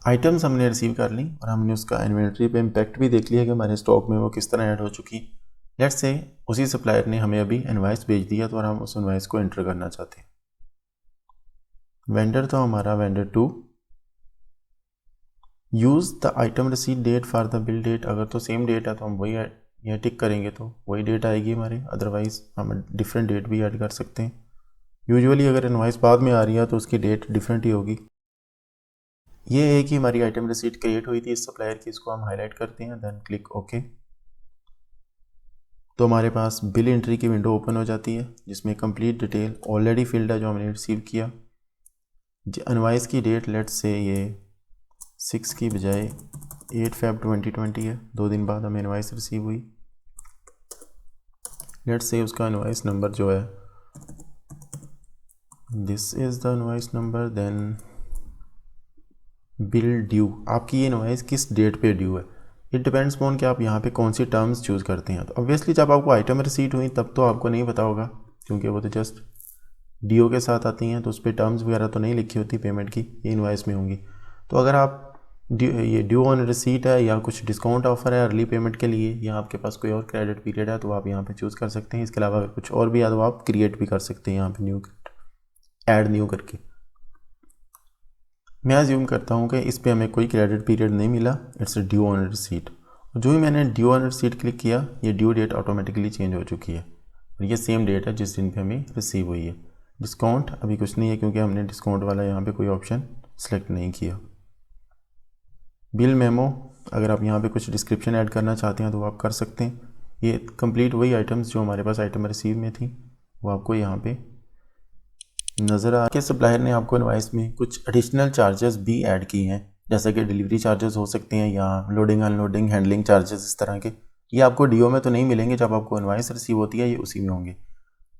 Items हमने receive कर ली और हमने उसका इन्वेंट्री पे इम्पैक्ट भी देख लिया कि हमारे स्टॉक में वो किस तरह ऐड हो चुकी। लेट्स से उसी सप्लायर ने हमें अभी इनवाइस भेज दिया तो हम उस इनवाइस को एंटर करना चाहते हैं। वेंडर तो हमारा vendor 2, use the item receipt date for the bill date. अगर तो सेम डेट है तो हम वही यहाँ टिक करेंगे तो वही डेट आएगी हमारे, अदरवाइज हम डिफरेंट डेट भी ऐड कर सकते हैं। यूजुअली अगर इनवाइस बाद में आ रही है तो उसकी डेट डिफरेंट ही होगी। ये है कि हमारी आइटम रिसीट क्रिएट हुई थी इस सप्लायर की, इसको हम हाईलाइट करते हैं, देन क्लिक ओके। तो हमारे पास बिल एंट्री की विंडो ओपन हो जाती है जिसमें कंप्लीट डिटेल ऑलरेडी फिल्ड है जो हमने रिसीव किया। इनवाइस की डेट लेट्स से ये 6 की बजाय 8 Feb 2020 है, 2 दिन बाद हमें इनवाइस रिसीव हुई। लेट्स से उसका इनवाइस नंबर जो है this is the invoice number, then bill due. आपकी ये इनवाइस किस डेट पे ड्यू है, इट डिपेंड्स ऑन कि आप यहाँ पे कौन सी टर्म्स चूज़ करते हैं। तो ऑब्वियसली जब आपको आइटम रिसीट हुई तब तो आपको नहीं पता होगा क्योंकि वो तो जस्ट ड्यू के साथ आती हैं, तो उस पर टर्म्स वगैरह तो नहीं लिखी होती पेमेंट की, ये इनवाइस में होंगी। तो अगर आप ये ड्यू ऑन रिसीट है या कुछ डिस्काउंट ऑफर है अर्ली पेमेंट के लिए या आपके पास कोई और क्रेडिट पीरियड है तो आप यहाँ पे चूज़ कर सकते हैं। इसके अलावा अगर कुछ और भी है तो आप क्रिएट भी कर सकते हैं यहाँ पे न्यू ऐड न्यू करके। मैं अज्यूम करता हूँ कि इस पे हमें कोई क्रेडिट पीरियड नहीं मिला, इट्स ड्यू ऑन रिसीट। जो ही मैंने ड्यू ऑन रिसीट क्लिक किया ये ड्यू डेट ऑटोमेटिकली चेंज हो चुकी है और ये सेम डेट है जिस दिन पे हमें रिसीव हुई है। डिस्काउंट अभी कुछ नहीं है क्योंकि हमने डिस्काउंट वाला यहाँ पे कोई ऑप्शन सेलेक्ट नहीं किया। बिल मेमो, अगर आप यहाँ पे कुछ डिस्क्रिप्शन ऐड करना चाहते हैं तो आप कर सकते हैं। ये कंप्लीट वही आइटम्स जो हमारे पास आइटम रिसीव में थी वो आपको यहाँ पे नज़र आ के सप्लायर ने आपको इनवाइस में कुछ एडिशनल चार्जेस भी ऐड किए हैं, जैसे कि डिलीवरी चार्जेस हो सकते हैं या लोडिंग अनलोडिंग हैंडलिंग चार्जेस इस तरह के। ये आपको डीओ में तो नहीं मिलेंगे, जब आपको इनवाइस रिसीव होती है ये उसी में होंगे।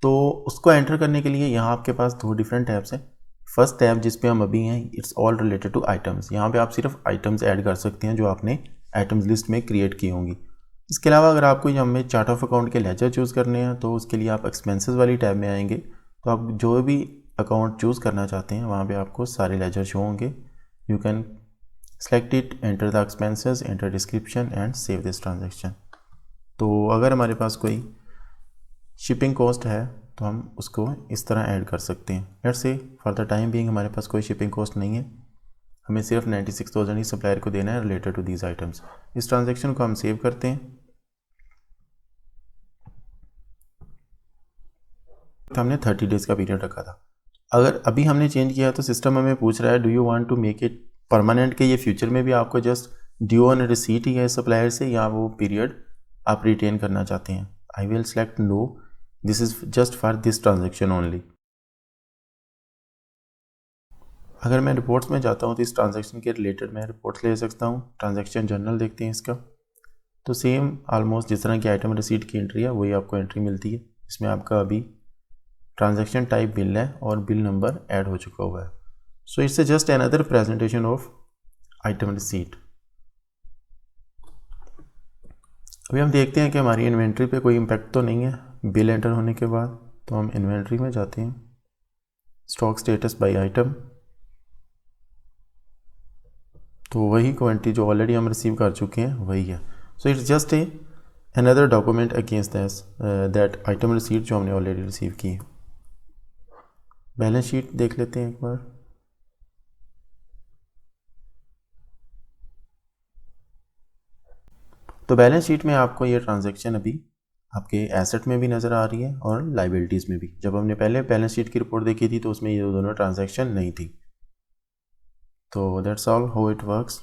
तो उसको एंटर करने के लिए यहाँ आपके पास 2 डिफरेंट टैब्स हैं। फर्स्ट टैब जिस पे हम अभी हैं it's all related to items. यहाँ पे आप सिर्फ आइटम्स ऐड कर सकते हैं जो आपने आइटम्स लिस्ट में क्रिएट की होंगी। इसके अलावा अगर आपको यहाँ में चार्ट ऑफ अकाउंट के लेजर चूज़ करने हैं तो उसके लिए आप एक्सपेंसेस वाली टैब में आएंगे। तो आप जो भी अकाउंट चूज़ करना चाहते हैं वहाँ पे आपको सारे लेजर शो होंगे। You can select it, enter the expenses, enter description and save this transaction. तो अगर हमारे पास कोई शिपिंग कॉस्ट है तो हम उसको इस तरह ऐड कर सकते हैं। Let's say for the time being हमारे पास कोई शिपिंग कॉस्ट नहीं है, हमें सिर्फ 96,000 ही सप्लायर को देना है रिलेटेड टू दीज आइटम्स। इस ट्रांजेक्शन को हम सेव करते हैं। तो हमने 30 डेज़ का पीरियड रखा था, अगर अभी हमने चेंज किया तो सिस्टम हमें पूछ रहा है do you want to make it permanent, के ये फ्यूचर में भी आपको जस्ट ड्यू ऑन रिसीट ही है सप्लायर से या वो पीरियड आप रिटेन करना चाहते हैं। I will select no, this is just for this transaction only. अगर मैं रिपोर्ट्स में जाता हूँ तो इस ट्रांजेक्शन के रिलेटेड मैं रिपोर्ट्स ले सकता हूँ। ट्रांजेक्शन जर्नल देखते हैं इसका, तो सेम ऑलमोस्ट जिस तरह की आइटम रिसीट की एंट्री है वही आपको एंट्री मिलती है। इसमें आपका अभी ट्रांजैक्शन टाइप बिल है और बिल नंबर ऐड हो चुका हुआ है। So it's just another presentation of item receipt. अभी हम देखते हैं कि हमारी इन्वेंट्री पे कोई इम्पैक्ट तो नहीं है बिल एंटर होने के बाद। तो हम इन्वेंट्री में जाते हैं, स्टॉक स्टेटस बाय आइटम, तो वही क्वांटिटी जो ऑलरेडी हम रिसीव कर चुके हैं वही है। So it's just another document against that item receipt जो हमने ऑलरेडी रिसीव की है। बैलेंस शीट देख लेते हैं एक बार। तो बैलेंस शीट में आपको ये ट्रांजैक्शन अभी आपके एसेट में भी नज़र आ रही है और लाइबिलिटीज़ में भी। जब हमने पहले बैलेंस शीट की रिपोर्ट देखी थी तो उसमें ये दोनों ट्रांजैक्शन नहीं थी। तो that's all how it works.